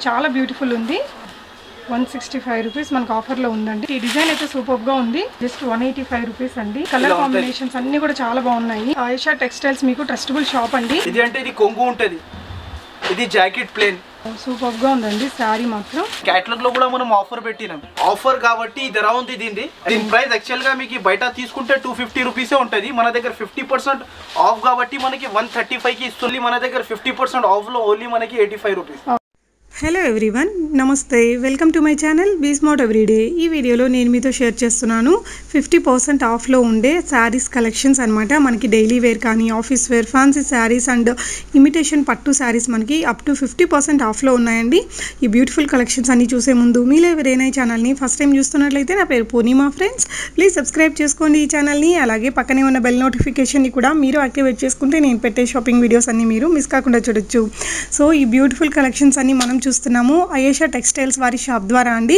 చాలా బ్యూటిఫుల్ ఉంది. 165 రూపీస్ మనకు ఆఫర్ లో ఉందండి. ఈ డిజైన్ అయితే సూపర్ గా ఉంది. జస్ట్ 185 రూపీస్ అండి. కలర్ కాంబినేషన్స్ అన్ని కూడా చాలా బాగున్నాయి. ఆయిషా టెక్స్టైల్స్ మీకు ట్రస్టబుల్ షాప్ అండి. ఇది అంటే ఇది కొంగు ఉంటది, ఇది జాకెట్ ప్లేన్. సూపర్ గా ఉందండి. శారీ మాత్రం క్యాటలాగ్ లో కూడా మనం ఆఫర్ పెట్టినాం. ఆఫర్ కాబట్టి ఇది ఎలా ఉంది దీని ప్రైస్ యాక్చువల్ గా మీకు బయట తీసుకుంటే 250 రూపీసే ఉంటది. మన దగ్గర 50% ఆఫ్ కాబట్టి మనకి 135 కి ఇస్తుంది. మన దగ్గర 50% ఆఫ్ లో ఓన్లీ మనకి 85 రూపీస్. హలో ఎవ్రీవన్, నమస్తే, welcome to my channel be smart everyday. ఈ వీడియోలో నేను మీతో షేర్ చేస్తున్నాను 50% ఆఫ్లో ఉండే శారీస్ కలెక్షన్స్ అనమాట. మనకి డైలీ వేర్ కానీ office wear fancy saris and imitation పట్టు శారీస్ మనకి అప్ టు 50% ఆఫ్లో ఉన్నాయండి. ఈ బ్యూటిఫుల్ కలెక్షన్స్ అన్ని చూసే ముందు మీలో ఎవరైనా ఈ ఛానల్ని ఫస్ట్ టైం చూస్తున్నట్లయితే నా పేరు పూర్ణిమ ఫ్రెండ్స్. ప్లీజ్ సబ్స్క్రైబ్ చేసుకోండి ఈ ఛానల్ని. అలాగే పక్కనే ఉన్న బెల్ నోటిఫికేషన్ని కూడా మీరు యాక్టివేట్ చేసుకుంటే నేను పెట్టే షాపింగ్ వీడియోస్ అన్ని మీరు మిస్ కాకుండా చూడొచ్చు. సో ఈ బ్యూటిఫుల్ కలెక్షన్స్ అన్ని మనం చూస్తున్నాము ఆయిషా టెక్స్టైల్స్ వారి షాప్ ద్వారా అండి.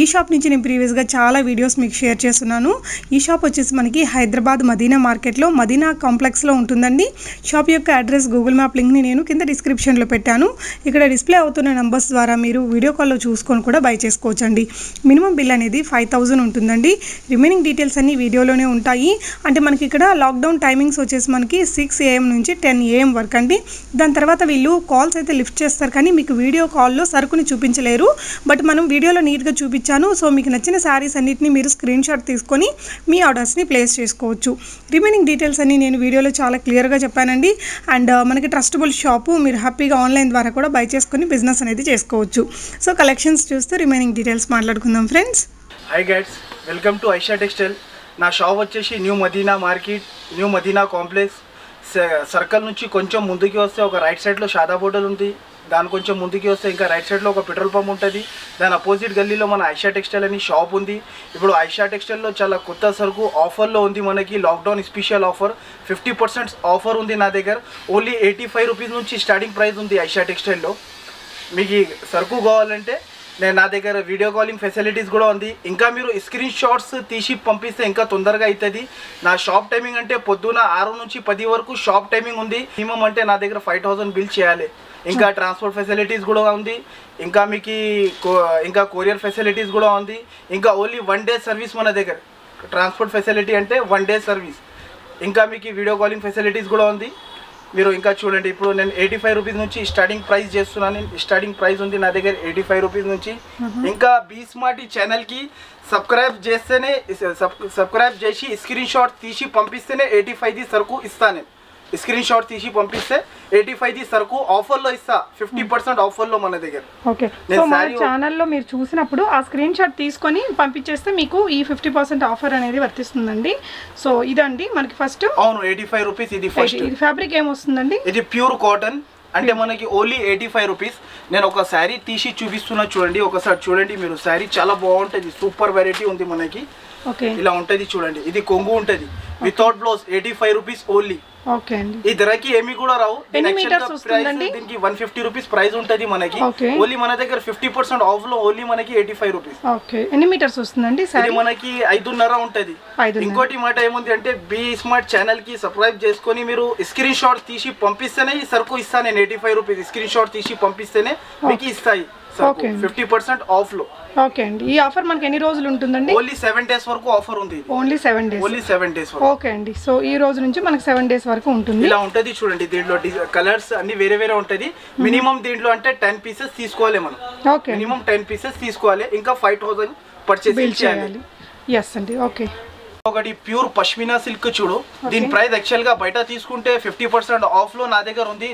ఈ షాప్ నుంచి నేను ప్రీవియస్గా చాలా వీడియోస్ మీకు షేర్ చేస్తున్నాను. ఈ షాప్ వచ్చేసి మనకి హైదరాబాద్ మదీనా మార్కెట్లో మదీనా కాంప్లెక్స్లో ఉంటుందండి. షాప్ యొక్క అడ్రస్ గూగుల్ మ్యాప్ లింక్ని నేను కింద డిస్క్రిప్షన్లో పెట్టాను. ఇక్కడ డిస్ప్లే అవుతున్న నెంబర్స్ ద్వారా మీరు వీడియో కాల్లో చూసుకొని కూడా బై చేసుకోవచ్చండి. మినిమం బిల్ అనేది 5000 ఉంటుందండి. రిమైనింగ్ డీటెయిల్స్ అన్ని వీడియోలోనే ఉంటాయి. అంటే మనకి ఇక్కడ లాక్డౌన్ టైమింగ్స్ వచ్చేసి మనకి 6 AM నుంచి 10 AM వరకు అండి. దాని తర్వాత వీళ్ళు కాల్స్ అయితే లిఫ్ట్ చేస్తారు, కానీ మీకు వీడియో కాల్లో సరుకుని చూపించలేరు. బట్ మనం వీడియోలో నీట్గా చూపించాను. సో మీకు నచ్చిన శారీస్ అన్నిటిని మీరు స్క్రీన్ షాట్ తీసుకొని మీ ఆర్డర్స్ని ప్లేస్ చేసుకోవచ్చు. రిమైనింగ్ డీటెయిల్స్ అన్ని నేను వీడియోలో చాలా క్లియర్గా చెప్పానండి. అండ్ మనకి ట్రస్టబుల్ షాపు, మీరు హ్యాపీగా ఆన్లైన్ ద్వారా కూడా బై చేసుకొని బిజినెస్ అనేది చేసుకోవచ్చు. సో కలెక్షన్స్ చూస్తూ రిమైనింగ్ డీటెయిల్స్ మాట్లాడుకుందాం friends. Hi guys, welcome to Ayesha textile. నా షాప్ వచ్చేసి new Madina market, new Madina complex. Circle నుంచి కొంచెం ముందుకి వస్తే ఒక రైట్ సైడ్లో షాదాబ్ హోటల్ ఉంది. దాని కొంచెం ముందుకి వస్తే ఇంకా రైట్ సైడ్లో ఒక పెట్రోల్ పంప్ ఉంటుంది. దాని అపోజిట్ గల్లీలో మన ఆయిషా టెక్స్టైల్ అని షాప్ ఉంది. ఇప్పుడు ఆయిషా టెక్స్టైల్లో చాలా కొత్త సరుకు ఆఫర్లో ఉంది. మనకి లాక్డౌన్ స్పెషల్ ఆఫర్ 50% ఆఫర్ ఉంది నా దగ్గర. ఓన్లీ 85 రూపీస్ నుంచి స్టార్టింగ్ ప్రైస్ ఉంది ఆయిషా టెక్స్టైల్లో. మీకు సరుకు కావాలంటే నా దగ్గర వీడియో కాలింగ్ ఫెసిలిటీస్ కూడా ఉంది. ఇంకా మీరు స్క్రీన్ షాట్స్ తీసి పంపిస్తే ఇంకా తొందరగా అవుతుంది. నా షాప్ టైమింగ్ అంటే పొద్దున 6 నుంచి 10 వరకు షాప్ టైమింగ్ ఉంది. మినిమం అంటే నా దగ్గర 5000 బిల్ చేయాలి. ఇంకా ట్రాన్స్పోర్ట్ ఫెసిలిటీస్ కూడా ఉంది. ఇంకా మీకు ఇంకా కొరియర్ ఫెసిలిటీస్ కూడా ఉంది. ఇంకా ఓన్లీ 1 డే సర్వీస్ మన దగ్గర. ట్రాన్స్పోర్ట్ ఫెసిలిటీ అంటే 1 డే సర్వీస్. ఇంకా మీకు వీడియో కాలింగ్ ఫెసిలిటీస్ కూడా ఉంది. మీరు ఇంకా చూడండి, ఇప్పుడు నేను 85 రూపీస్ నుంచి స్టార్టింగ్ ప్రైస్ చేస్తున్నాను. స్టార్టింగ్ ప్రైస్ ఉంది నా దగ్గర 85 రూపీస్ నుంచి. ఇంకా బీ స్మార్ట్ ఛానల్కి సబ్స్క్రైబ్ చేస్తేనే, సబ్స్క్రైబ్ చేసి స్క్రీన్ షాట్ తీసి పంపిస్తేనే 85ది సరుకు ఇస్తాను. స్క్రీన్ షాట్ తీసి పంపిస్తే 85ది సరుకు ఆఫర్లో ఇస్తా. 50% ఆఫర్లో మన దగ్గర. ఓకే, సో మన ఛానల్లో మీరు చూసినప్పుడు ఆ స్క్రీన్ షాట్ తీసుకొని పంపించేస్తే మీకు ఈ 50% ఆఫర్ అనేది వర్తిస్తుందండి. సో ఇదండి మనకి ఫస్ట్. అవును, 85 రూపీస్ ఇది ఫస్ట్. ఇది ఫ్యాబ్రిక్ ఏమొస్తుందండి? ఇది ప్యూర్ కాటన్. అంటే మనకి ఓన్లీ 85 రూపీస్. నేను ఒక శారీ తీసి చూపిస్తున్నా చూడండి, ఒకసారి చూడండి మీరు. శారీ చాలా బాగుంటుంది, సూపర్ వెరైటీ ఉంది మనకి. ఓకే, ఇలా ఉంటుంది చూడండి. ఇది కొంగు ఉంటుంది without blouse. 85 rupees only. Okay అండి. ఈ ధరకి ఏమి కూడా రావు. దీనికి 150 రూపీస్ ప్రైస్ ఉంటుంది మనకి. ఓన్లీ మన దగ్గర 50% ఆఫ్ లో ఓన్లీ మనకి 85 రూపీస్. ఓకే, ఎన్ని మీటర్స్ వస్తుందండి? ఇది మనకి 5.5 ఉంటుంది. ఇంకోటి మాట ఏముంది అంటే బీ స్మార్ట్ ఛానల్ కి సబ్స్క్రైబ్ చేసుకొని మీరు స్క్రీన్ షాట్ తీసి పంపిస్తేనే ఈ సరుకు ఇస్తాను నేను. 85 రూపీస్ స్క్రీన్ షాట్ తీసి పంపిస్తేనే మీకు ఇస్తాయి 50% ఆఫ్ లో. ఓకే అండి. ఈ ఆఫర్ మనకి ఎన్ని రోజులు ఉంటుందండి? ఓన్లీ 7 డేస్ వరకు ఆఫర్ ఉంది. Only 7 days. ఓన్లీ 7 డేస్ వరకు. ఓకే అండి. సో ఈ రోజు నుంచి మనకి 7 డేస్ వరకు ఉంటుంది. ఇలా ఉంటుంది చూడండి. దీంట్లో కలర్స్ అన్ని వేరే వేరే ఉంటుంది. మినిమం దీంట్లో అంటే 10 పీసెస్ తీసుకోవాలి మనం. ఓకే, మినిమం 10 పీసెస్ తీసుకోవాలి. ఇంకా 5000 పర్చేస్ చేయాలి. ఎస్ అండి. ఓకే, ఒకటి ప్యూర్ పష్మినా సిల్క్ చూడు. దీని ప్రైస్ యాక్చువల్ గా బయట తీసుకుంటే 50% ఆఫ్ లో నా దగ్గర ఉంది.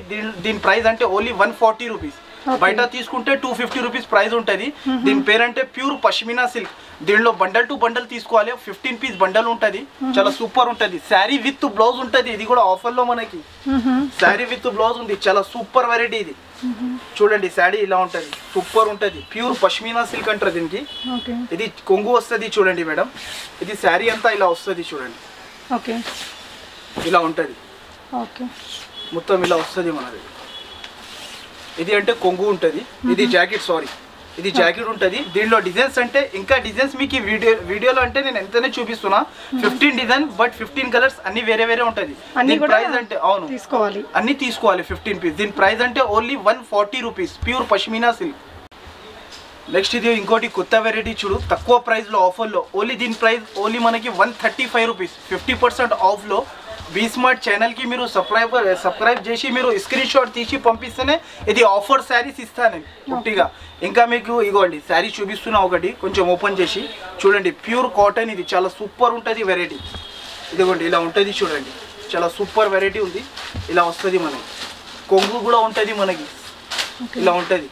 దీని ప్రైస్ అంటే ఓన్లీ 140 రూపీస్. బయట తీసుకుంటే 250 రూపీస్ ప్రైస్ ఉంటుంది. దీని పేరంటే ప్యూర్ పష్మినా సిల్క్. దీనిలో బండల్ టు బండల్ తీసుకోవాలి. 15 పీస్ బండల్ ఉంటుంది. చాలా సూపర్ ఉంటుంది. శారీ విత్ బ్లౌజ్ ఉంటుంది. ఇది కూడా ఆఫర్ లో మనకి శారీ విత్ బ్లౌజ్ ఉంది. చాలా సూపర్ వెరైటీ ఇది. చూడండి శారీ ఇలా ఉంటుంది, సూపర్ ఉంటుంది. ప్యూర్ పష్మినా సిల్క్ అంటారు దీనికి. ఇది కొంగు వస్తుంది చూడండి మేడం. ఇది శారీ అంతా ఇలా వస్తుంది చూడండి. ఓకే, ఇలా ఉంటుంది. ఓకే, మొత్తం ఇలా వస్తుంది మనది. ఇది అంటే కొంగు ఉంటుంది. ఇది జాకెట్, సారీ ఇది జాకెట్ ఉంటుంది. దీనిలో డిజైన్స్ అంటే ఇంకా డిజైన్స్ మీకు వీడియోలో అంటే నేను ఎంతనే చూపిస్తున్నా. 15 డిజైన్ బట్ 15 కలర్స్ అన్ని వేరే వేరే ఉంటుంది. ప్రైస్ అంటే అవును తీసుకోవాలి, అన్ని తీసుకోవాలి 15 పీస్. దీని ప్రైస్ అంటే only 140 rupees. Pure pashmina silk. Next ఇది ఇంకోటి కొత్త వెరైటీ చూడు, తక్కువ ప్రైస్లో ఆఫర్లో. ఓన్లీ దీని ప్రైస్ ఓన్లీ మనకి 135 రూపీస్. 50% ఆఫ్లో బీ స్మార్ట్ ఛానల్కి మీరు సబ్స్క్రైబ్ చేసి మీరు స్క్రీన్ షాట్ తీసి పంపిస్తేనే ఇది ఆఫర్ శారీస్ ఇస్తాను పుట్టిగా. ఇంకా మీకు ఇగోండి శారీ చూపిస్తున్నా ఒకటి, కొంచెం ఓపెన్ చేసి చూడండి. ప్యూర్ కాటన్, ఇది చాలా సూపర్ ఉంటుంది వెరైటీ. ఇదిగోండి ఇలా ఉంటుంది చూడండి, చాలా సూపర్ వెరైటీ ఉంది. ఇలా వస్తుంది మనకి, కొంగు కూడా ఉంటుంది మనకి, ఇలా ఉంటుంది.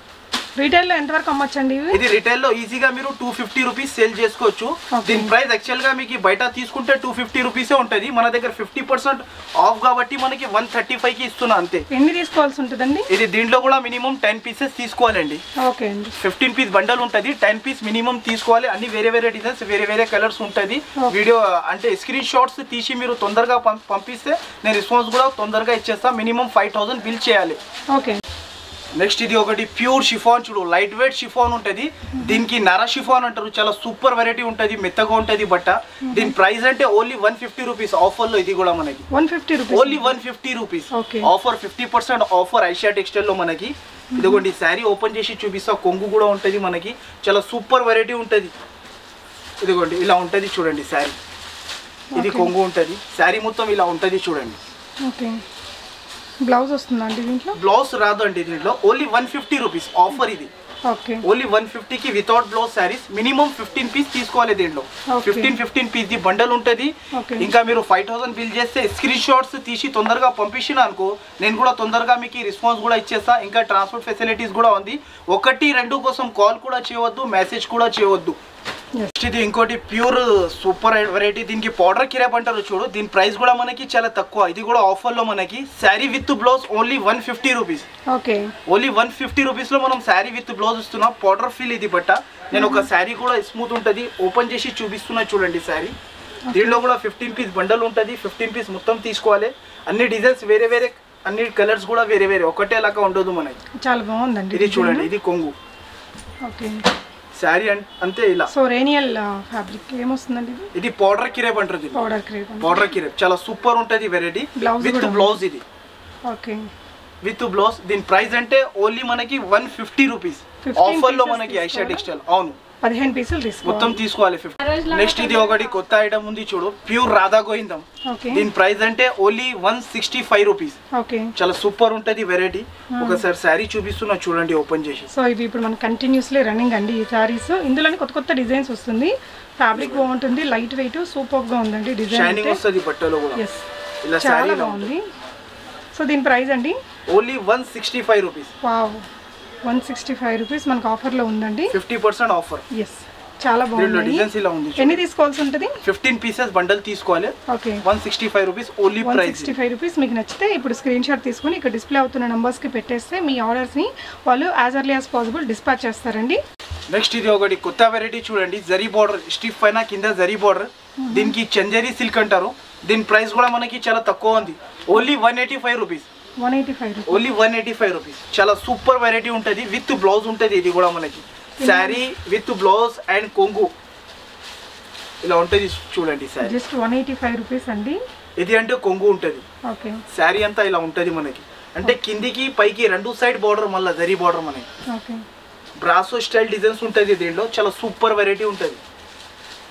రీటైల్లో ఎంతవరకు అమ్మొచ్చండి ఇది రీటైల్లో ఈజీగా మీరు 250 రూపీస్ సేల్ చేసుకోవచ్చు. దీని ప్రైస్ యాక్చువల్గా మీకు బయట తీసుకుంటే 250 రూపీసే ఉంటుంది. మన దగ్గర 50% ఆఫ్ కాబట్టి మనకి 135కి ఇస్తున్నా అంతే. ఎన్ని తీసుకోవాల్సి ఉంటుందండి ఇది? దీంట్లో కూడా మినిమం 10 పీసెస్ తీసుకోవాలండి. ఓకే అండి. 15 పీస్ బండల్ ఉంటుంది, 10 పీస్ మినిమం తీసుకోవాలి. అన్ని వేరే వేరే డిజైన్స్, వేరే వేరే కలర్స్ ఉంటుంది. వీడియో అంటే స్క్రీన్ షాట్స్ తీసి మీరు తొందరగా పంపిస్తే నేను రెస్పాన్స్ కూడా తొందరగా ఇచ్చేస్తాను. మినిమం 5000 బిల్ చేయాలి. ఓకే. నెక్స్ట్ ఇది ఒకటి ప్యూర్ షిఫాన్ చూడు, లైట్ వెయిట్ షిఫాన్ ఉంటుంది. దీనికి నర షిఫాన్ అంటారు, చాలా సూపర్ వెరైటీ ఉంటుంది, మెత్తగా ఉంటుంది బట్ట. దీని ప్రైస్ అంటే ఓన్లీ 150 రూపీస్ ఆఫర్లో. ఇది కూడా మనకి 150 rupees, only 150 rupees offer. 50% offer Aisha టెక్స్టైల్లో మనకి. ఇదిగోండి శారీ ఓపెన్ చేసి చూపిస్తా, కొంగు కూడా ఉంటుంది మనకి, చాలా సూపర్ వెరైటీ ఉంటుంది. ఇదిగోండి ఇలా ఉంటుంది చూడండి శారీ, ఇది కొంగు ఉంటుంది. శారీ మొత్తం ఇలా ఉంటుంది చూడండి. ఓకే. బ్లౌజ్ వస్తుందండి దీంట్లో? బ్లౌజ్ రాదు అండి దీంట్లో. ఓన్లీ 150 రూపీస్ ఆఫర్ ఇది. ఓకే. ఓన్లీ 150కి without blouse saris. Minimum 15 piece తీసుకోవాలి దీంట్లో. 15 పీస్ ది బండల్ ఉంటుంది. ఇంకా మీరు 5000 బిల్ చేస్తే స్క్రీన్ షాట్స్ తీసి తొందరగా పంపించిన అనుకో, నేను కూడా తొందరగా మీకు రెస్పాన్స్ కూడా ఇచ్చేస్తా. ఇంకా ట్రాన్స్పోర్ట్ ఫెసిలిటీస్ కూడా ఉంది. 1, 2 కోసం కాల్ కూడా చేయవద్దు, మెసేజ్ కూడా చేయవద్దు. ఇది ఇంకోటి ప్యూర్ సూపర్ వెరైటీ. దీనికి పౌడర్ కిరాప్ అంటారు చూడు. దీని ప్రైస్ కూడా మనకి చాలా తక్కువ. ఇది కూడా ఆఫర్లో మనకి sari with blouse only 150 rupees. Okay. Only 150 రూపీస్లో మనం శారీ విత్ బ్లౌజ్ ఇస్తున్నాం. పౌడర్ ఫీల్ ఇది బట్ట. నేను ఒక శారీ కూడా స్మూత్ ఉంటుంది, ఓపెన్ చేసి చూపిస్తున్నా చూడండి శారీ. దీంట్లో కూడా 15 పీస్ బండల్ ఉంటుంది. 15 పీస్ మొత్తం తీసుకోవాలి. అన్ని డిజైన్స్ వేరే వేరే, అన్ని కలర్స్ కూడా వేరే వేరే, ఒకటే లాగా ఉండదు మనకి. చాలా బాగుందండి. ఇది చూడండి, ఇది కొంగు. ఓకే. శారీ అంతే ఇలా. సో రేనియల్ ఫ్యాబ్రిక్ ఏమొస్తుందండి ఇది? ఇది పౌడర్ కిరేప్ అంటారు. పౌడర్ కిరేప్ చాలా సూపర్ ఉంటుంది వెరైటీ. విత్ బ్లౌజ్ ఇది. ఓకే. With blouse. దీని ప్రైస్ అంటే ఓన్లీ మనకి 150 రూపీస్ ఆఫర్లో మనకి ఐషా టెక్స్టైల్. అవును, 15 పీసులు మొత్తం తీసుకోవాలి. నెక్స్ట్ ఇది ఒకటి కొత్త ఐటమ్ ఉంది చూడు, ప్యూర్ రాధా గోవిందం. దీని ప్రైస్ అంటే ఓన్లీ 165 రూపీస్. చాలా సూపర్ ఉంటుంది వెరైటీ. ఒకసారి శారీ చూపిస్తున్నా చూడండి ఓపెన్ చేసి. సో ఇవి ఇప్పుడు మనకి కంటిన్యూస్లీ రన్నింగ్ అండి ఈ సారీస్. ఇందులోనే కొత్త కొత్త డిజైన్స్ వస్తుంది. ఫ్యాబ్రిక్ బాగుంటుంది, లైట్ వెయిట్, సూపర్ గా ఉందండి. డిజైన్ షైనింగ్ వస్తుంది బట్టలో కూడా. ఇలా శారీ బాగుంది. సో దీని ప్రైస్ అండి ఓన్లీ 165 రూపీస్. వావ్, 165 రూపీస్ మనకు ఆఫర్లో ఉందండి. 50% ఆఫర్. ఎస్, చాలా బాగుంది. డిజైన్స్ ఇలా ఉంది. ఎన్ని తీసుకోవాల్సి ఉంటుంది? 15 పీసెస్ బండల్ తీసుకోవాలి. Okay. 165 rupees only price. 165 rupees. మీకు నచ్చితే ఇప్పుడు స్క్రీన్ షాట్ తీసుకొని ఇక్కడ డిస్ప్లే అవుతున్న నంబర్స్కి పెట్టేస్తే మీ ఆర్డర్స్ని వాళ్ళు as early as possible dispatch చేస్తారండి. నెక్స్ట్ ఇది ఒకటి కొత్త వెరైటీ చూడండి, జరీ బార్డర్ స్టిఫ్ పైన కింద జరీ బార్డర్. దీనికి చందేరి సిల్క్ అంటారు. దీని ప్రైస్ కూడా మనకి చాలా తక్కువ ఉంది. Only 185 rupees. 185 rupees. Only 185 rupees. చాలా సూపర్ వెరైటీ ఉంటుంది. విత్ బ్లౌజ్ ఉంటుంది. ఇది కూడా మనకి శారీ విత్ బ్లౌజ్ అండ్ కొంగు ఇలా ఉంటుంది చూడండి. శారీ జస్ట్ 185 రూపీస్ అండి. ఇది అంటే కొంగు ఉంటుంది. ఓకే. శారీ అంతా ఇలా ఉంటుంది మనకి. అంటే కిందికి పైకి 2 సైడ్ బార్డర్, మళ్ళీ జరీ బార్డర్ మనకి. ఓకే. బ్రాసో స్టైల్ డిజైన్స్ ఉంటుంది దీంట్లో. చాలా సూపర్ వెరైటీ ఉంటుంది.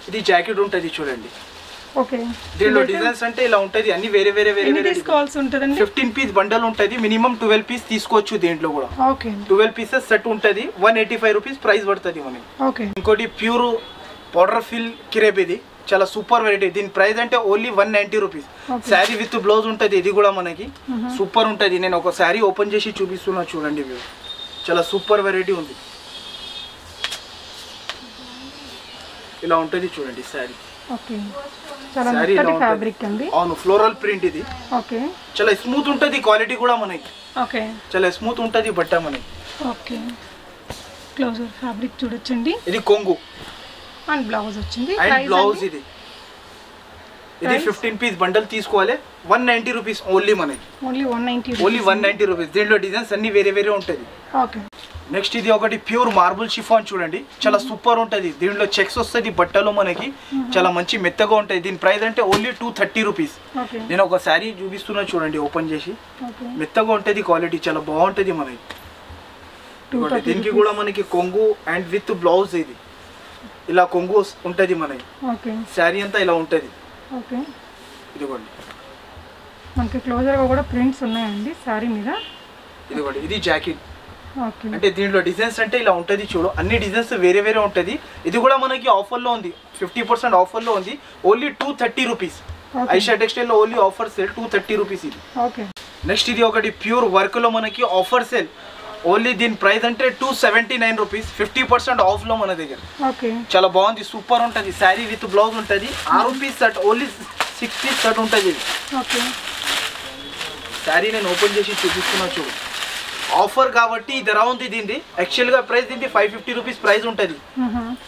ఇది జాకెట్ ఉంటుంది చూడండి. ఓకే. దీంట్లో డిజైన్స్ అంటే ఇలా ఉంటుంది. అన్ని వేరే వేరే వేరే వేరే తీసుకోవాల్సి ఉంటుందండి. 15 పీస్ బండల్ ఉంటుంది. మినిమం 12 పీస్ తీసుకోవచ్చు దీంట్లో కూడా. ఓకే. 12 పీసెస్ సెట్ ఉంటుంది. 185 రూపీస్ ప్రైస్ పడుతుంది మనకి. ఓకే. ఇంకోటి ప్యూర్ పౌడర్ ఫిల్ కిరేప్. ఇది చాలా సూపర్ వెరైటీ. దీని ప్రైస్ అంటే only 190 rupees. Sari with blouse ఉంటుంది. ఇది కూడా మనకి సూపర్ ఉంటుంది. నేను ఒక శారీ ఓపెన్ చేసి చూపిస్తున్నా చూడండి. చాలా సూపర్ వెరైటీ ఉంది. ఇలా ఉంటుంది చూడండి శారీ. ఓకే. చాలా మెత్తటి ఫ్యాబ్రిక్ అండి. అవును, ఫ్లోరల్ ప్రింట్ ఇది. ఓకే. చాలా స్మూత్ ఉంటుంది. క్వాలిటీ కూడా మనకి ఓకే. చాలా స్మూత్ ఉంటుంది బట్ట మనకి. ఓకే. క్లోజర్ ఫ్యాబ్రిక్ చూడొచ్చండి. ఇది కొంగు అండ్ బ్లౌజ్ వచ్చింది. అండ్ బ్లౌజ్ ఇది 15 పీస్ బండల్ తీసుకోవాలి. 190 రూపీస్ ఓన్లీ మనకి. Only 190 rupees. దీంట్లో డిజైన్స్ అన్ని వేరే వేరే ఉంటుంది. ఓకే. నెక్స్ట్ ఇది ఒకటి ప్యూర్ మార్బుల్ షిఫాన్ చూడండి. చాలా సూపర్ ఉంటుంది. దీంట్లో చెక్స్ వస్తుంది బట్టలో మనకి. చాలా మంచి మెత్తగా ఉంటుంది. దీని ప్రైస్ అంటే ఓన్లీ 230 రూపీస్. నేను ఒక శారీ చూపిస్తున్నా చూడండి ఓపెన్ చేసి. మెత్తగా ఉంటుంది. క్వాలిటీ చాలా బాగుంటుంది మనకి. దీనికి కూడా మనకి కొంగు అండ్ విత్ బ్లౌజ్ ఇది ఇలా కొంగు ఉంటుంది మనకి. ఓకే. శారీ అంతా ఇలా ఉంటుంది. ఓకే. ఇదిగోండి మనకి క్లోజర్గా కూడా ప్రింట్స్ ఉన్నాయండి శారీ మీద. ఇదిగోండి ఇది జాకెట్. ఓకే. అంటే దీంట్లో డిజైన్స్ అంటే ఇలా ఉంటుంది చూడు, అన్ని డిజైన్స్ వేరే వేరే ఉంటుంది. ఇది కూడా మనకి ఆఫర్లో ఉంది, 50% ఆఫర్లో ఉంది. Only 230 rupees. ఐషా టెక్స్టైల్లో ఓన్లీ ఆఫర్ సేల్ 230 రూపీస్ ఇది. ఓకే. నెక్స్ట్ ఇది ఒకటి ప్యూర్ వర్క్లో మనకి ఆఫర్ సేల్. ఓన్లీ దీని ప్రైస్ అంటే 279 రూపీస్, 50% ఆఫ్లో మన దగ్గర. ఓకే. చాలా బాగుంది, సూపర్ ఉంటుంది. శారీ విత్ బ్లౌజ్ ఉంటుంది. 6 piece shirt, only 6 piece shirt ఉంటుంది. ఓకే. శారీ నేను ఓపెన్ చేసి చూపిస్తున్నా చూడు. ఆఫర్ కాబట్టి ఇది ఎలా ఉంది దీనిది. యాక్చువల్గా ప్రైస్ దీనికి 550 రూపీస్ ప్రైస్ ఉంటుంది.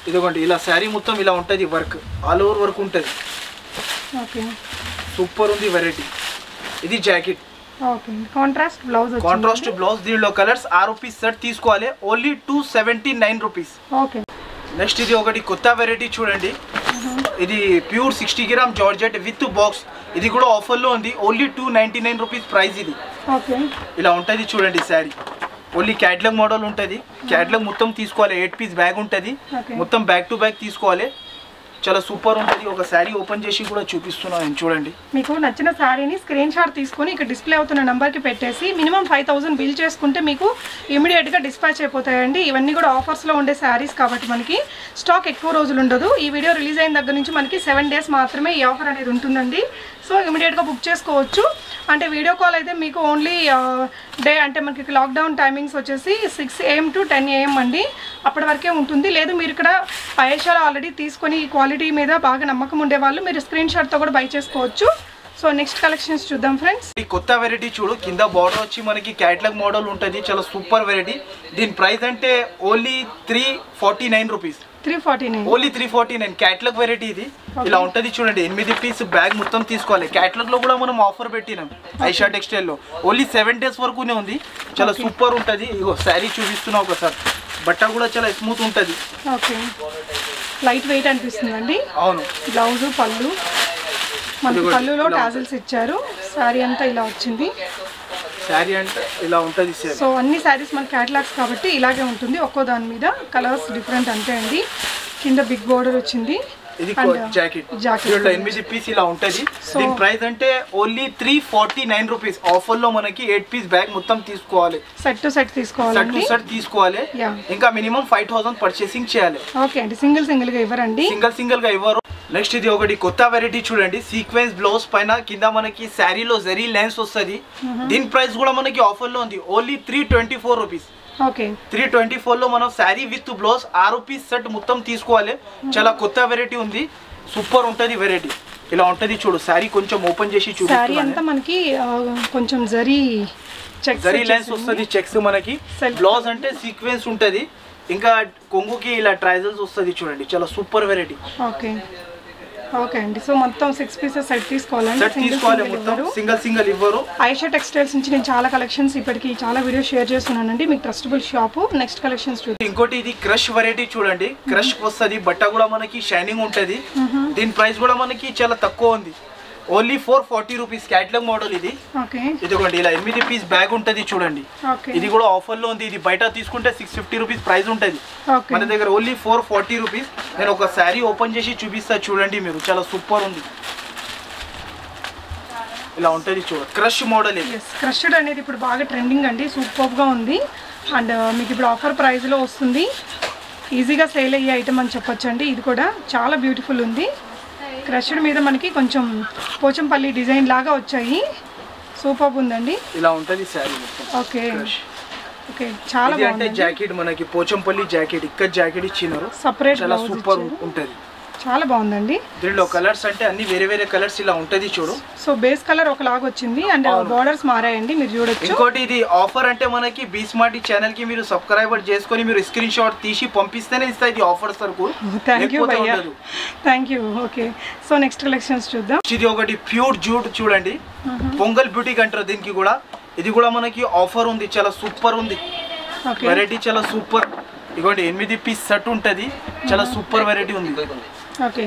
ఇదిగోండి ఇలా శారీ మొత్తం ఇలా ఉంటుంది, వర్క్ ఆల్ ఓవర్ వర్క్ ఉంటుంది. ఓకే. సూపర్ ఉంది వెరైటీ. ఇది jacket. Okay. Contrast blouse. Contrast blouse. దీనిలో కలర్స్ 6 పీస్ షర్ట్ తీసుకోవాలి. Only 279 rupees. ఓకే. నెక్స్ట్ ఇది ఒకటి కొత్త వెరైటీ చూడండి. ఇది pure 60 gram georgette with box. ఇది కూడా ఆఫర్లో ఉంది. ఓన్లీ 299 రూపీస్ ప్రైస్ ఇది. ఓకే. ఇలా ఉంటుంది చూడండి శారీ. ఓన్లీ క్యాట్లాగ్ మోడల్ ఉంటుంది. క్యాట్లాగ్ మొత్తం తీసుకోవాలి. 8 పీస్ బ్యాగ్ ఉంటుంది. మొత్తం బ్యాగ్ టు బ్యాగ్ తీసుకోవాలి. చాలా సూపర్ ఉంటుంది. ఒక శారీ ఓపెన్ చేసి కూడా చూపిస్తున్నాను చూడండి. మీకు నచ్చిన శారీని స్క్రీన్ షాట్ తీసుకొని ఇక్కడ డిస్ప్లే అవుతున్న నెంబర్కి పెట్టేసి మినిమం 5000 బిల్ చేసుకుంటే మీకు ఇమీడియట్గా డిస్పాచ్ అయిపోతాయండి. ఇవన్నీ కూడా ఆఫర్స్లో ఉండే శారీస్ కాబట్టి మనకి స్టాక్ ఎక్కువ రోజులు ఉండదు. ఈ వీడియో రిలీజ్ అయిన దగ్గర నుంచి మనకి 7 days మాత్రమే ఈ ఆఫర్ అనేది ఉంటుందండి. సో ఇమీడియట్గా బుక్ చేసుకోవచ్చు. అంటే వీడియో కాల్ అయితే మీకు ఓన్లీ డే అంటే మనకి లాక్డౌన్ టైమింగ్స్ వచ్చేసి 6 AM to 10 AM అండి. అప్పటి వరకే ఉంటుంది. లేదు మీరు ఇక్కడ ఐషాలో ఆల్రెడీ తీసుకొని ఈ క్వాలిటీ మీద బాగా నమ్మకం ఉండే వాళ్ళు మీరు స్క్రీన్ షాట్తో కూడా బై చేసుకోవచ్చు. సో నెక్స్ట్ కలెక్షన్స్ చూద్దాం ఫ్రెండ్స్. ఈ కొత్త వెరైటీ చూడు, కింద బార్డర్ వచ్చి మనకి క్యాట్లాగ్ మోడల్ ఉంటుంది. చాలా సూపర్ వెరైటీ. దీని ప్రైస్ అంటే only 349 rupees. 349. Only 349. Catalogue variety ఇది. ఇలా ఉంటుంది చూడండి. 8 పీస్ బ్యాగ్ మొత్తం తీసుకోవాలి. క్యాట్లాగ్ లో కూడా మనం ఆఫర్ పెట్టినాం ఐషా టెక్స్టైల్ లో. ఓన్లీ 7 days వరకునే ఉంది. చాలా సూపర్ ఉంటుంది. ఇగో శారీ చూపిస్తున్నా ఒకసారి. బట్ట కూడా చాలా స్మూత్ ఉంటుంది. ఓకే. లైట్ వెయిట్ అనిపిస్తుందండి. అవును. బ్లౌజ్ పళ్ళు మనకి పళ్ళులో టాజిల్స్ ఇచ్చారు. శారీ అంతా ఇలా వచ్చింది. శారీ అంటే ఇలా ఉంటుంది. సో అన్ని శారీస్ మన క్యాటలాగ్స్ కాబట్టి ఇలాగే ఉంటుంది. ఒక్కో దాని మీద కలర్స్ డిఫరెంట్ అంతే అండి. కింద బిగ్ బోర్డర్ వచ్చింది. ఇది జాకెట్. 8 పీస్ ఇలా ఉంటుంది. దీని ప్రైస్ అంటే ఓన్లీ 349 రూపీస్. ఆఫర్ లో మనకి 8 పీస్ బ్యాగ్ మొత్తం తీసుకోవాలి. సెట్ టు సెట్ తీసుకోవాలి. సెట్ టు సెట్ తీసుకోవాలి. ఇంకా మినిమం 5000 పర్చేసింగ్ చేయాలి. ఓకే అండి. సింగిల్ గా ఇవ్వరండి. సింగిల్ గా ఇవ్వరు. నెక్స్ట్ ఇది ఒకటి కొత్త వెరైటీ చూడండి. సీక్వెన్స్ బ్లౌజ్ పైన కింద మనకి శారీలో జరీ లైన్స్ వస్తుంది. దీని ప్రైస్ కూడా మనకి ఆఫర్ లో ఉంది. Only 324 rupees. ఓకే. 324 లో మనం sari with blouse 6 piece set మొత్తం తీసుకోవాలి. చాలా కొత్త వెరైటీ ఉంది. సూపర్ ఉంటుంది వెరైటీ. ఇలా ఉంటుంది చూడు. శారీ కొంచెం ఓపెన్ చేసి చూడు. శారీ అంతా మనకి కొంచెం జరీ లైన్స్ వస్తుంది. చెక్స్ మనకి. బ్లౌజ్ అంటే సీక్వెన్స్ ఉంటుంది. ఇంకా కొంగుకి ఇలా ట్రైజల్స్ వస్తుంది చూడండి. చాలా సూపర్ వెరైటీ. ఓకే. ఓకే అండి. సో మొత్తం 6 pieces సెట్ తీసుకోవాలండి. సెట్ తీసుకోవాలి. మొత్తం సింగిల్ ఇవ్వరు. ఐషా టెక్స్టైల్స్ నుంచి నేను చాలా కలెక్షన్స్ ఇప్పటికి చాలా వీడియోస్ షేర్ చేస్తున్నానండి. మీకు ట్రస్టబుల్ షాప్. నెక్స్ట్ కలెక్షన్స్ చూడండి. ఇంకోటి ఇది క్రష్ వెరైటీ చూడండి. క్రష్ వస్తుంది. బట్ట కూడా మనకి షైనింగ్ ఉంటుంది. దీని ప్రైస్ కూడా మనకి చాలా తక్కువ ఉంది. Only 440 rupees. క్యాట్లాగ్ మోడల్ ఇది. ఇదిగోండి ఇలా 8 పీస్ బ్యాగ్ ఉంటుంది చూడండి. ఇది కూడా ఆఫర్ లో ఉంది. ఇది బయట తీసుకుంటే 650 రూపీస్ ప్రైస్ ఉంటుంది. మన దగ్గర ఓన్లీ 440 రూపీస్. నేను ఒక శారీ ఓపెన్ చేసి చూపిస్తా చూడండి మీరు. చాలా సూపర్ ఉంది. ఇలా ఉంటుంది చూడండి. క్రష్ మోడల్ ఇది. క్రష్డ్ అనేది ఇప్పుడు బాగా ట్రెండింగ్ అండి. సూపర్ గా ఉంది. అండ్ మీకు ఇప్పుడు ఆఫర్ ప్రైస్ లో వస్తుంది. ఈజీగా సేల్ అయ్యే ఐటమ్ అని చెప్పొచ్చండి. ఇది కూడా చాలా బ్యూటిఫుల్ ఉంది. క్రష్డ్ మీద మనకి కొంచెం పోచంపల్లి డిజైన్ లాగా వచ్చాయి. సూపర్ ఉందండి. ఇలా ఉంటుంది శారీ మొత్తం. ఓకే. ఓకే. చాలా బాగుంది. జాకెట్ మనకి పోచంపల్లి జాకెట్. ఇక్కడ జాకెట్ ఇచ్చినారు. సెపరేట్. చాలా సూపర్ ఉంటుంది. చాలా బాగుందండి. దీనిలో కలర్స్ అంటే అన్ని వేరే కలర్స్ ఇలా ఉంటది చూడు. సో బేస్ కలర్ ఒకలాగా వచ్చింది అండ్ బోర్డర్స్ మారాయండి. మీరు చూడొచ్చు. ఇంకోటి ఇది ఆఫర్ అంటే మనకి బీ స్మార్ట్ ఛానల్ కి మీరు సబ్స్క్రైబర్ చేసుకొని మీరు స్క్రీన్ షాట్ తీసి పంపిస్తేనే ఇస్తాయి ఇది ఆఫర్ సరుకు. థాంక్యూ భయ్యా. Thank you. Okay. So next collections చూద్దాం. ఇది ఒకటి ప్యూర్ జూట్ చూడండి. పొంగల్ బ్యూటీకి అంటారు దీనికి కూడా. ఇది కూడా మనకి ఆఫర్ ఉంది. చాలా సూపర్ ఉంది వెరైటీ. చాలా సూపర్. ఇదిగోండి 8 పీస్ సెట్ ఉంటుంది. చాలా సూపర్ వెరైటీ ఉంది. ఓకే.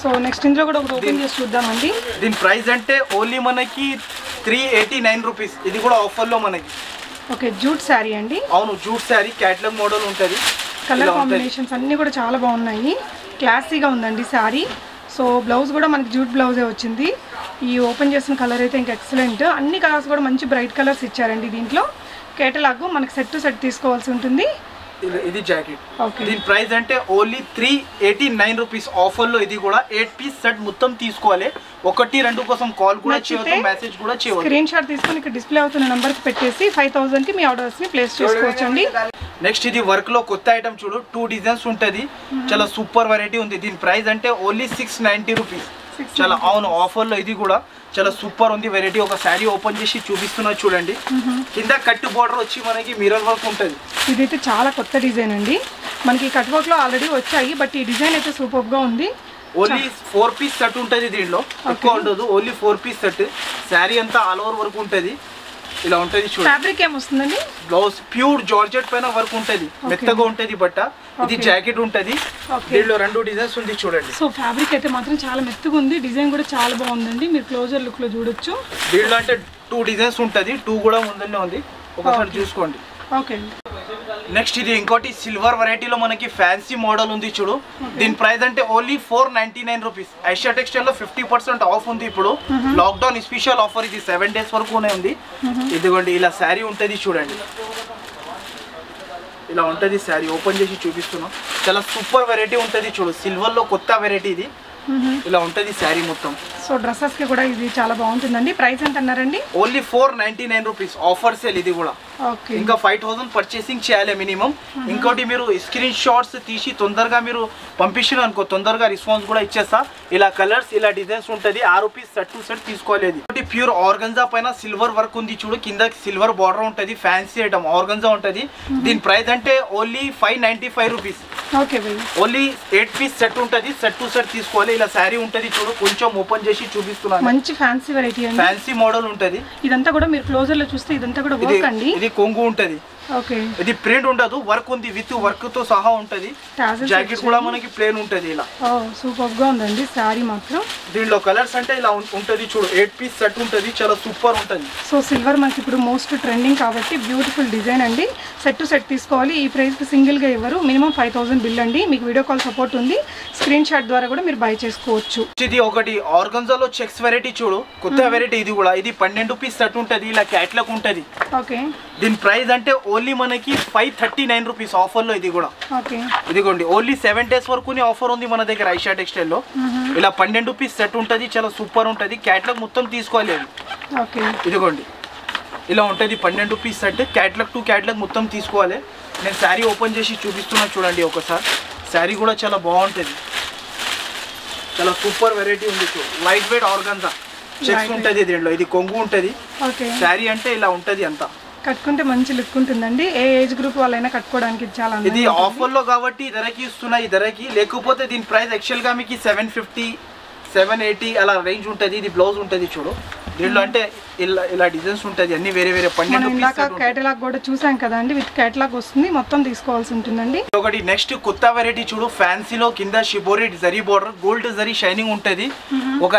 సో నెక్స్ట్ ఇందులో కూడా ఒకటి ఓపెన్ చేసి చూద్దామండి. దీని ప్రైస్ అంటే ఓన్లీ మనకి 389 రూపీస్. ఇది కూడా ఆఫర్లో మనకి ఓకే, జూట్ శారీ అండి. అవును, జూట్ శారీ క్యాటలాగ్ మోడల్ ఉంటుంది. కలర్ కాంబినేషన్స్ అన్నీ కూడా చాలా బాగున్నాయి, క్లాసీగా ఉందండి శారీ. సో బ్లౌజ్ కూడా మనకి జూట్ బ్లౌజే వచ్చింది. ఈ ఓపెన్ చేసిన కలర్ అయితే ఇంకా ఎక్సలెంట్. అన్ని కలర్స్ కూడా మంచి బ్రైట్ కలర్స్ ఇచ్చారండి. దీంట్లో కేటలాగ్ మనకి సెట్ టు సెట్ తీసుకోవాల్సి ఉంటుంది. ఇది జాకెట్. దీని ప్రైస్ అంటే ఓన్లీ 389 రూపీస్. ఆఫర్లో ఇది కూడా 8 పీస్ సెట్ మొత్తం తీసుకోవాలి. 1-2 కోసం కాల్ కూడా చేయవచ్చు, మెసేజ్ కూడా చేయవచ్చు. స్క్రీన్ షాట్ తీసుకొని ఇక్కడ డిస్ప్లే అవుతున్న నెంబర్కి పెట్టేసి 5000కి మీ ఆర్డర్స్ని ప్లేస్ చేసుకోవచ్చండి. నెక్స్ట్ ఇది వర్క్ లో కొత్త ఐటమ్ చూడు, 2 డిజైన్స్ ఉంటుంది. చాలా సూపర్ వెరైటీ ఉంది. దీని ప్రైస్ అంటే ఓన్లీ 690 రూపీస్. చాలా అవును, ఆఫర్లో ఇది కూడా చాలా సూపర్ ఉంది వెరైటీ. ఒక శారీ ఓపెన్ చేసి చూపిస్తున్నా చూడండి. కింద కట్ బోర్డర్ వచ్చి మనకి మిర్రర్ వర్క్ ఉంటుంది. ఇదైతే చాలా కొత్త డిజైన్ అండి. మనకి కట్ వర్క్ లో ఆల్రెడీ వచ్చాయి, బట్ ఈ డిజైన్ అయితే సూపర్ గా ఉంది. ఓన్లీ 4 పీస్ సెట్ ఉంటుంది. దీనిలో ఎక్కువ ఉండదు, ఓన్లీ 4 పీస్ సెట్. శారీ అంతా ఆల్ ఓవర్ వర్క్ ఉంటుంది. ఇలా ఉంటుంది చూడండి. ఫ్యాబ్రిక్ ఏమొస్తుందండి? బ్లౌజ్ ప్యూర్ జార్జెట్ పైన వర్క్ ఉంటుంది, మెత్తగా ఉంటుంది బట్ట. ఇది జాకెట్ ఉంటుంది. దీనిలో 2 డిజైన్స్ ఉంది చూడండి. సో ఫ్యాబ్రిక్ అయితే మాత్రం చాలా మెత్తగా ఉంది, డిజైన్ కూడా చాలా బాగుందండి. మీరు క్లోజర్ లుక్ లో చూడొచ్చు. దీనిలో అంటే 2 డిజైన్స్ ఉంటుంది, 2 కూడా ముందనే ఉంది, ఒకసారి చూసుకోండి. ఓకే, నెక్స్ట్ ఇది ఇంకోటి సిల్వర్ వెరైటీలో మనకి ఫ్యాన్సీ మోడల్ ఉంది చూడు. దీని ప్రైస్ అంటే ఓన్లీ 499 రూపీస్. ఐషా టెక్స్టైల్ లో 50% ఆఫ్ ఉంది ఇప్పుడు. లాక్డౌన్ స్పెషల్ ఆఫర్ ఇది 7 డేస్ వరకునే ఉంది. ఇదిగోండి, ఇలా శారీ ఉంటుంది చూడండి. ఇలా ఉంటుంది శారీ, ఓపెన్ చేసి చూపిస్తున్నాం. చాలా సూపర్ వెరైటీ ఉంటుంది చూడు, సిల్వర్ లో కొత్త వెరైటీ ఇది. ఇలా ఉంటుంది శారీ మొత్తం. సో డ్రెస్సెస్ కి కూడా ఇది చాలా బాగుంటుందండి. ప్రైస్ ఎంత అన్నారండి? Only 499 rupees. ఆఫర్ సేల్ ఇది కూడా. ఇంకా 5000 పర్చేసింగ్ చేయాలి మినిమం. ఇంకోటి మీరు స్క్రీన్ షాట్స్ తీసి తొందరగా మీరు పంపించిన అనుకో, తొందరగా రెస్పాన్స్ కూడా ఇచ్చేస్తా. ఇలా కలర్స్, ఇలా డిజైన్స్ ఉంటుంది. 6 రూపీస్ సెట్ టు సెట్ తీసుకోలేదు. ప్యూర్ ఆర్గంజా పైన సిల్వర్ వర్క్ ఉంది చూడు, కింద సిల్వర్ బార్డర్ ఉంటుంది. ఫ్యాన్సీ ఐటమ్ ఆర్గంజా ఉంటుంది. దీని ప్రైస్ అంటే only 595 rupees. Only 8 piece set ఉంటుంది, సెట్ టు సెట్ తీసుకోవాలి. ఇలా శారీ ఉంటుంది చూడు, కొంచెం ఓపెన్ చేసి చూపిస్తున్నాను. మంచి ఫ్యాన్సీ వెరైటీ అండి, ఫ్యాన్సీ మోడల్ ఉంటుంది. ఇదంతా కూడా మీరు క్లోజర్ లో చూస్తే ఇదంతా కూడా వర్క్ అండి. ఇది కొంగు ఉంటుంది. ఓకే, ఇది ప్రింట్ ఉండదు, వర్క్ ఉంది, విత్ వర్క్ తో సహా ఉంటది. జాకెట్ కూడా మనకి ప్లేన్ ఉంటది. ఇలా సూపర్ గా ఉందండి శారీ మాత్రం. దీనిలో కలర్స్ అంటే ఇలా ఉంటది చూడు, 8 పీస్ సెట్ ఉంటది, చాలా సూపర్ ఉంటది. సో సిల్వర్ మనకి ఇప్పుడు మోస్ట్ ట్రెండింగ్ కాబట్టి బ్యూటిఫుల్ డిజైన్ అండి. సెట్ టు సెట్ తీసుకోవాలి. ఈ ప్రైస్ కి సింగిల్ గా ఇవ్వరు, మినిమం 5000 బిల్ అండి. మీకు వీడియో కాల్ సపోర్ట్ ఉంది, స్క్రీన్ షాట్ ద్వారా కూడా మీరు బై చేసుకోవచ్చు. ఇది ఒకటి ఆర్గంజాలో చెక్స్ వెరైటీ చూడు, కొత్త వెరైటీ ఇది కూడా. ఇది 12 పీస్ సెట్ ఉంటది, ఇలా క్యాట్లాగ్ ఉంటది. ఓకే, దీని ప్రైస్ అంటే ఓన్లీ మనకి 539 రూపీస్. ఆఫర్లో ఇది కూడా. ఓకే, ఇదిగోండి, ఓన్లీ 7 డేస్ వరకు ఆఫర్ ఉంది మన దగ్గర ఐషా టెక్స్టైల్ లో. ఇలా 12 పీస్ సెట్ ఉంటుంది, చాలా సూపర్ ఉంటుంది. క్యాట్లాగ్ మొత్తం తీసుకోవాలి. ఓకే, ఇదిగోండి, ఇలా ఉంటుంది 12 piece set. Catalogue to catalogue మొత్తం తీసుకోవాలి. నేను శారీ ఓపెన్ చేసి చూపిస్తున్నా చూడండి ఒకసారి. శారీ కూడా చాలా బాగుంటుంది, చాలా సూపర్ వెరైటీ ఉంది చూడు. లైట్ వెయిట్ ఆర్గంజా చెక్స్ ఉంటుంది దీంట్లో. ఇది కొంగు ఉంటుంది. శారీ అంటే ఇలా ఉంటుంది అంతా. కట్టుకుంటే మంచి లుక్ ఉంటుందండి. ఏ ఏజ్ గ్రూప్ వాళ్ళైనా కట్టుకోవడానికి చాలా. ఇది ఆఫర్ లో కాబట్టి ధరకి ఇస్తున్నా, ఈ ధరకి. లేకపోతే దీని ప్రైస్ యాక్చువల్ గా మీకు 750, 780 అలా రేంజ్ ఉంటుంది. ఇది బ్లౌజ్ ఉంటుంది చూడు. దీంట్లో అంటే ఇలా డిజైన్స్ ఉంటుంది, అన్ని వేరే వేరే. 12 కేటలాగ్ కూడా చూసాం కదండి, విత్ కేటలాగ్ వస్తుంది, మొత్తం తీసుకోవాల్సి ఉంటుందండి. ఒకటి నెక్స్ట్ కొత్త వెరైటీ చూడు, ఫ్యాన్సీలో కింద shibori zari border, gold zari shining ఉంటుంది.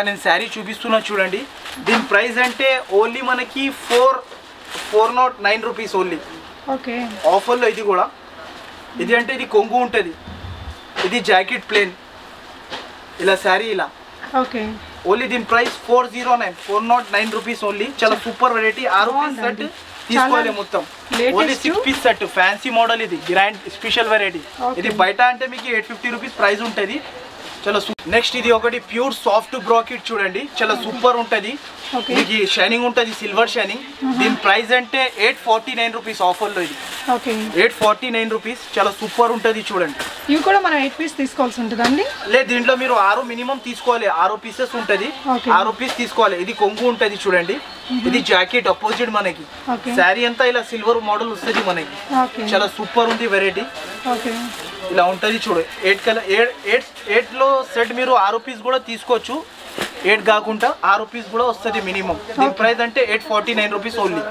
నేను శారీ చూపిస్తున్నా చూడండి. దీని ప్రైస్ అంటే ఓన్లీ మనకి 409 రూపీస్ ఓన్లీ. ఓకే, ఆఫర్లో ఇది కూడా. ఇది అంటే ఇది కొంగు ఉంటుంది, ఇది జాకెట్ ప్లేన్, ఇలా శారీ ఇలా. ఓకే, ఓన్లీ దీని ప్రైస్ 409 రూపీస్ ఓన్లీ. చాలా సూపర్ వెరైటీ. 6 పీస్ సెట్ తీసుకోవాలి మొత్తం. Only 6 piece set, fancy model. ఇది గ్రాండ్ స్పెషల్ వెరైటీ. ఇది బయట అంటే మీకు 850 రూపీస్ ప్రైస్ ఉంటుంది. చాలా నెక్స్ట్ ఇది ఒకటి ప్యూర్ సాఫ్ట్ బ్రాకెట్ చూడండి, చాలా సూపర్ ఉంటుంది. మీకు షైనింగ్ ఉంటుంది, సిల్వర్ షైనింగ్. దీని ప్రైస్ అంటే 849 రూపీస్. ఆఫర్లో ఇది 849 రూపీస్. చాలా సూపర్ ఉంటుంది చూడండి. ఇవి కూడా మనం 8 పీస్ తీసుకోవాల్సి ఉంటుందండి. లేదు, దీంట్లో మీరు 6 మినిమం తీసుకోవాలి. 6 పీసెస్ ఉంటుంది, 6 పీస్ తీసుకోవాలి. ఇది కొంగు ఉంటుంది చూడండి. ఇది జాకెట్ అపోజిట్ మనకి. శారీ అంతా ఇలా సిల్వర్ మోడల్ వస్తుంది మనకి. చాలా సూపర్ ఉంది వెరైటీ. ఇలా ఉంటుంది చూడు. 8 లో సెట్ మీరు 6 పీస్ కూడా తీసుకోవచ్చు. 8 కాకుండా 6 పీస్ కూడా వస్తుంది మినిమం. దీని ప్రైస్ అంటే 849 రూపీస్ ఓన్లీ.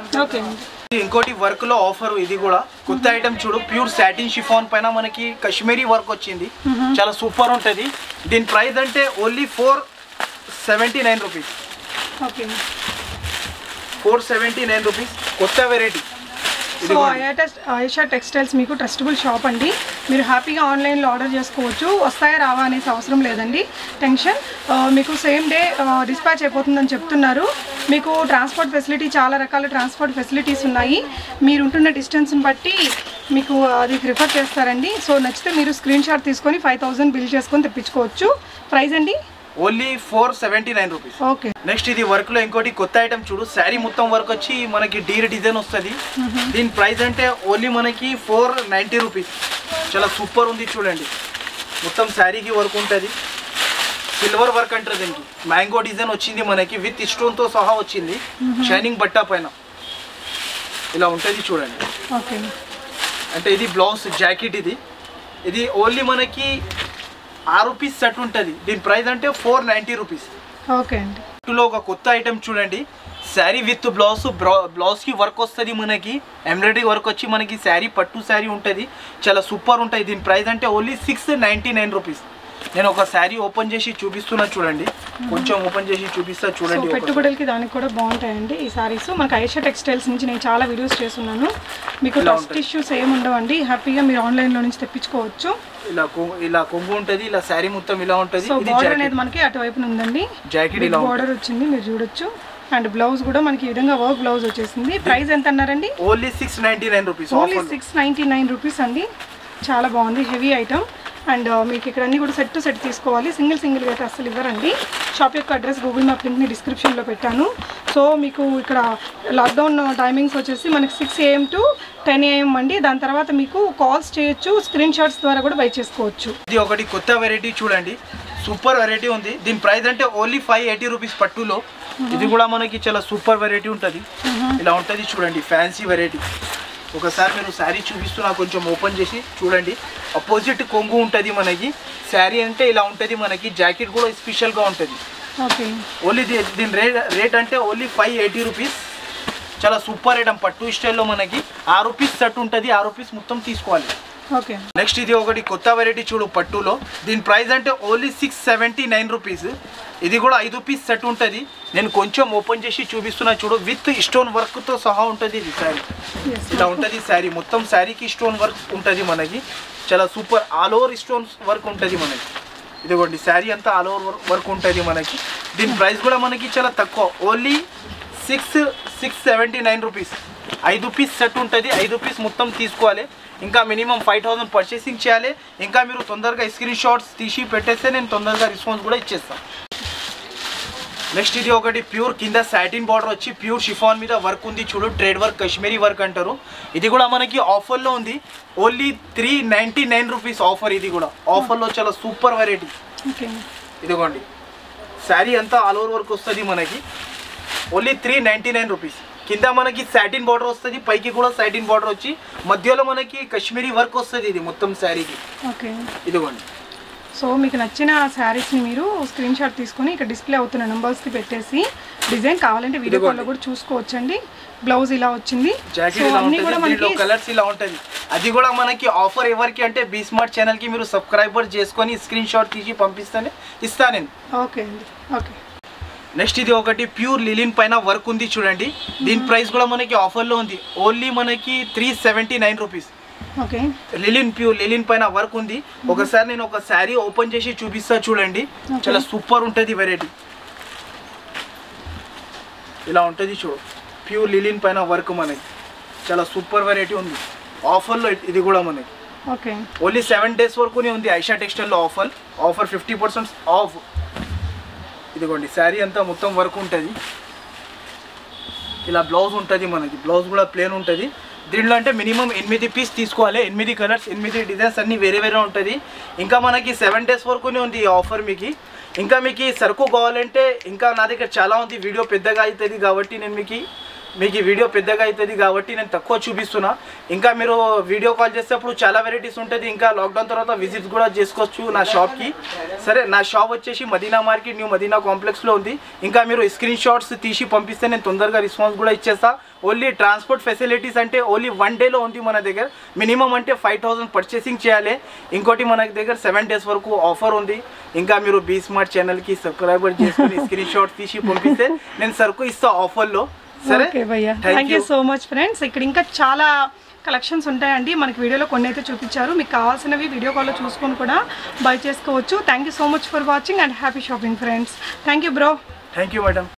ఇంకోటి వర్క్ లో ఆఫర్, ఇది కూడా కొత్త ఐటమ్ చూడు. ప్యూర్ సాటిన్ షిఫాన్ పైన మనకి కాశ్మీరీ వర్క్ వచ్చింది, చాలా సూపర్ ఉంటుంది. దీని ప్రైస్ అంటే ఓన్లీ 479 రూపీస్. 479 రూపీస్. కొత్త వెరైటీ. సో ఆయిషా టెక్స్టైల్స్ మీకు ట్రస్టబుల్ షాప్ అండి. మీరు హ్యాపీగా ఆన్లైన్లో ఆర్డర్ చేసుకోవచ్చు. వస్తాయా రావా అనేసి అవసరం లేదండి టెన్షన్. మీకు సేమ్ డే డిస్పాచ్ అయిపోతుందని చెప్తున్నారు. మీకు ట్రాన్స్పోర్ట్ ఫెసిలిటీ, చాలా రకాల ట్రాన్స్పోర్ట్ ఫెసిలిటీస్ ఉన్నాయి. మీరు ఉంటున్న డిస్టెన్స్ని బట్టి మీకు అది ప్రిఫర్ చేస్తారండి. సో నచ్చితే మీరు స్క్రీన్ షాట్ తీసుకొని 5000 బిల్ చేసుకొని తెప్పించుకోవచ్చు. ప్రైస్ అండి ఓన్లీ 479 రూపీస్. ఓకే. నెక్స్ట్ ఇది వర్క్ లో ఇంకోటి కొత్త ఐటమ్ చూడు. శారీ మొత్తం వర్క్ వచ్చి మనకి డీర్ డిజైన్ వస్తుంది. దీని ప్రైస్ అంటే ఓన్లీ మనకి 490 రూపీస్. చాలా సూపర్ ఉంది చూడండి. మొత్తం శారీకి వర్క్ ఉంటుంది. సిల్వర్ వర్క్ అంటారు దీనికి. మ్యాంగో డిజైన్ వచ్చింది మనకి, విత్ స్టోన్ తో సహా వచ్చింది. షైనింగ్ బట్ట పైన ఇలా ఉంటుంది చూడండి. ఓకే. అంటే ఇది బ్లౌజ్ జాకెట్. ఇది ఓన్లీ మనకి 6 రూపీస్ సెట్ ఉంటుంది. దీని ప్రైస్ అంటే 490 రూపీస్. ఓకే అండి. లో ఒక కొత్త ఐటమ్ చూడండి. శారీ విత్ బ్లౌజ్ కి వర్క్ వస్తుంది మనకి. ఎంబ్రాయిడరీ వర్క్ వచ్చి మనకి శారీ పట్టు శారీ ఉంటుంది. చాలా సూపర్ ఉంటుంది. దీని ప్రైస్ అంటే ఓన్లీ 699 రూపీస్. నేను ఒక శారీ ఓపెన్ చేసి చూపిస్తున్నా చూడండి. కొంచెం ఓపెన్ చేసి చూపిస్తా చూడండి. పెట్టుబడులకి దానికి కూడా బాగుంటాయండి ఈ సారీస్. మనకి ఆయిషా టెక్స్టైల్స్ నుంచి నేను చాలా వీడియోస్ చేస్తున్నాను. మీకు డస్ట్ ఇష్యూస్ ఏమి ఉండవండి. హ్యాపీగా మీరు ఆన్లైన్లో నుంచి తెప్పించుకోవచ్చు. ఇలా కొంగు ఉంటుంది. ఇలా శారీ మొత్తం ఇలా ఉంటుంది. బార్డర్ అనేది మనకి అటువైపున ఉందండి. జాకెట్ ఇలా బార్డర్ వచ్చింది, మీరు చూడొచ్చు. అండ్ బ్లౌజ్ కూడా మనకి ఈ విధంగా వర్క్ బ్లౌజ్ వచ్చేసింది. ప్రైస్ ఎంత అన్నారండి? Only 699 rupees. ఓన్లీ 699 రూపీస్ అండి. చాలా బాగుంది, హెవీ ఐటమ్. అండ్ మీకు ఇక్కడ అన్ని కూడా సెట్ టు సెట్ తీసుకోవాలి. సింగిల్గా అయితే అసలు ఇవ్వరండి. షాప్ యొక్క అడ్రస్ గూగుల్ మ్యాప్ లింక్ని డిస్క్రిప్షన్లో పెట్టాను. సో మీకు ఇక్కడ లాక్డౌన్ టైమింగ్స్ వచ్చేసి మనకి 6 AM to 10 AM అండి. దాని తర్వాత మీకు కాల్స్ చేయొచ్చు, స్క్రీన్ షాట్స్ ద్వారా కూడా బై చేసుకోవచ్చు. ఇది ఒకటి కొత్త వెరైటీ చూడండి. సూపర్ వెరైటీ ఉంది. దీని ప్రైస్ అంటే ఓన్లీ 580 రూపీస్ పట్టులో. ఇది కూడా మనకి చాలా సూపర్ వెరైటీ ఉంటుంది. ఇలా ఉంటుంది చూడండి, ఫ్యాన్సీ వెరైటీ. ఒకసారి మీరు శారీ చూపిస్తున్నా కొంచెం ఓపెన్ చేసి చూడండి. అపోజిట్ కొంగు ఉంటుంది మనకి. శారీ అంటే ఇలా ఉంటుంది మనకి. జాకెట్ కూడా స్పెషల్గా ఉంటుంది. ఓన్లీ దీని రేట్ అంటే ఓన్లీ 580 రూపీస్. చాలా సూపర్ ఐటమ్. పట్టు స్టైల్లో మనకి 6 రూపీస్ సెట్ ఉంటుంది. 6 రూపీస్ మొత్తం తీసుకోవాలి. ఓకే. నెక్స్ట్ ఇది ఒకటి కొత్త వెరైటీ చూడు పట్టులో. దీని ప్రైస్ అంటే ఓన్లీ 679 రూపీస్. ఇది కూడా 5 పీస్ సెట్ ఉంటుంది. నేను కొంచెం ఓపెన్ చేసి చూపిస్తున్నా చూడు. విత్ స్టోన్ వర్క్తో సహా ఉంటుంది ఇది శారీ. ఇలా ఉంటుంది శారీ మొత్తం. శారీకి స్టోన్ వర్క్ ఉంటుంది మనకి. చాలా super. All over stones work ఉంటుంది మనకి. ఇదిగోండి శారీ అంతా ఆల్ ఓవర్ వర్క్ ఉంటుంది మనకి. దీని ప్రైస్ కూడా మనకి చాలా తక్కువ. Only 679 rupees. 5 పీస్ సెట్ ఉంటుంది. 5 పీస్ మొత్తం తీసుకోవాలి. ఇంకా మినిమం 5000 పర్చేసింగ్ చేయాలి. ఇంకా మీరు తొందరగా స్క్రీన్ షాట్స్ తీసి పెట్టేస్తే నేను తొందరగా రెస్పాన్స్ కూడా ఇచ్చేస్తాను. నెక్స్ట్ ఇది ఒకటి ప్యూర్ కింద సాటిన్ బార్డర్ వచ్చి ప్యూర్ షిఫాన్ మీద వర్క్ ఉంది చూడు. ట్రేడ్ వర్క్, కాశ్మీరీ వర్క్ అంటారు. ఇది కూడా మనకి ఆఫర్లో ఉంది. Only 399 rupees offer. ఇది కూడా ఆఫర్లో చాలా సూపర్ వెరైటీ. ఇదిగోండి శారీ అంతా ఆల్ ఓవర్ వర్క్ వస్తుంది మనకి. Only 399 rupees. కింద మనకి సాటిన్ బార్డర్ వస్తుంది, పైకి కూడా సాటిన్ బార్డర్ వచ్చి మధ్యలో మనకి కాశ్మీరీ వర్క్ వస్తుంది. ఇది మొత్తం శారీకి. ఇదిగోండి. సో మీకు నచ్చిన శారీస్ని మీరు స్క్రీన్ షాట్ తీసుకొని ఇక్కడ డిస్ప్లే అవుతున్న నెంబర్స్కి పెట్టేసి డిజైన్ కావాలంటే వీడియో కాల్లో కూడా చూసుకోవచ్చండి. బ్లౌజ్ ఇలా వచ్చింది, కలర్స్ ఇలా ఉంటుంది. అది కూడా మనకి ఆఫర్ ఎవరికి అంటే బీ స్మార్ట్ ఛానల్కి మీరు సబ్స్క్రైబర్ చేసుకొని స్క్రీన్ షాట్ తీసి పంపిస్తానే ఇస్తాను నేను. ఓకే అండి. ఓకే. నెక్స్ట్ ఇది ఒకటి ప్యూర్ లిలిన్ పైన వర్క్ ఉంది చూడండి. దీని ప్రైస్ కూడా మనకి ఆఫర్లో ఉంది. ఓన్లీ మనకి 379 రూపీస్. ఓకే. లిలిన్ ప్యూర్ లిలిన్ పైన వర్క్ ఉంది. ఒకసారి నేను ఒక శారీ ఓపెన్ చేసి చూపిస్తా చూడండి. చాలా సూపర్ ఉంటుంది వెరైటీ. ఇలా ఉంటుంది చూడు. ప్యూర్ లిలిన్ పైన వర్క్ మనకి చాలా సూపర్ వెరైటీ ఉంది. ఆఫర్లో ఇది కూడా మనకి ఓకే. ఓన్లీ 7 days వరకునే ఉంది ఆయిషా టెక్స్టైల్లో ఆఫర్. 50% ఆఫ్. ఇదిగోండి శారీ అంతా మొత్తం వర్క్ ఉంటుంది. ఇలా బ్లౌజ్ ఉంటుంది మనకి. బ్లౌజ్ కూడా ప్లేన్ ఉంటుంది. దీంట్లో అంటే మినిమం 8 పీస్ తీసుకోవాలి. 8 కలర్స్, 8 డిజైన్స్ అన్నీ వేరే వేరే ఉంటుంది. ఇంకా మనకి 7 days వరకునే ఉంది ఈ ఆఫర్ మీకు. ఇంకా మీకు సరుకు కావాలంటే ఇంకా నా దగ్గర చాలా ఉంది. వీడియో పెద్దగా అవుతుంది కాబట్టి నేను మీకు వీడియో పెద్దగా అవుతుంది కాబట్టి నేను తక్కువ చూపిస్తున్నా. ఇంకా మీరు వీడియో కాల్ చేసేటప్పుడు చాలా వెరైటీస్ ఉంటుంది. ఇంకా లాక్డౌన్ తర్వాత విజిట్స్ కూడా చేసుకోవచ్చు నా షాప్కి. సరే, నా షాప్ వచ్చేసి మదీనా మార్కెట్, న్యూ మదీనా కాంప్లెక్స్లో ఉంది. ఇంకా మీరు స్క్రీన్ షాట్స్ తీసి పంపిస్తే నేను తొందరగా రెస్పాన్స్ కూడా ఇచ్చేస్తా. ఓన్లీ ట్రాన్స్పోర్ట్ ఫెసిలిటీస్ అంటే ఓన్లీ 1 day ఉంది మన దగ్గర. మినిమం అంటే 5000 పర్చేసింగ్ చేయాలి. ఇంకోటి మన దగ్గర 7 days వరకు ఆఫర్ ఉంది. ఇంకా మీరు బీ స్మార్ట్ ఛానల్కి సబ్స్క్రైబర్ చేసుకుని స్క్రీన్ షాట్ తీసి పంపిస్తే నేను సరుకు ఇస్తా ఆఫర్లో. సరే ఓకే భయ్యా, thank you so much friends. ఇక్కడ ఇంకా చాలా కలెక్షన్స్ ఉంటాయండి, మనకి వీడియోలో కొన్ని అయితే చూపించారు. మీకు కావాల్సినవి వీడియో కాల్లో చూసుకొని కూడా బై చేసుకోవచ్చు. Thank you so much for watching and happy shopping friends. Thank you bro. Thank you madam.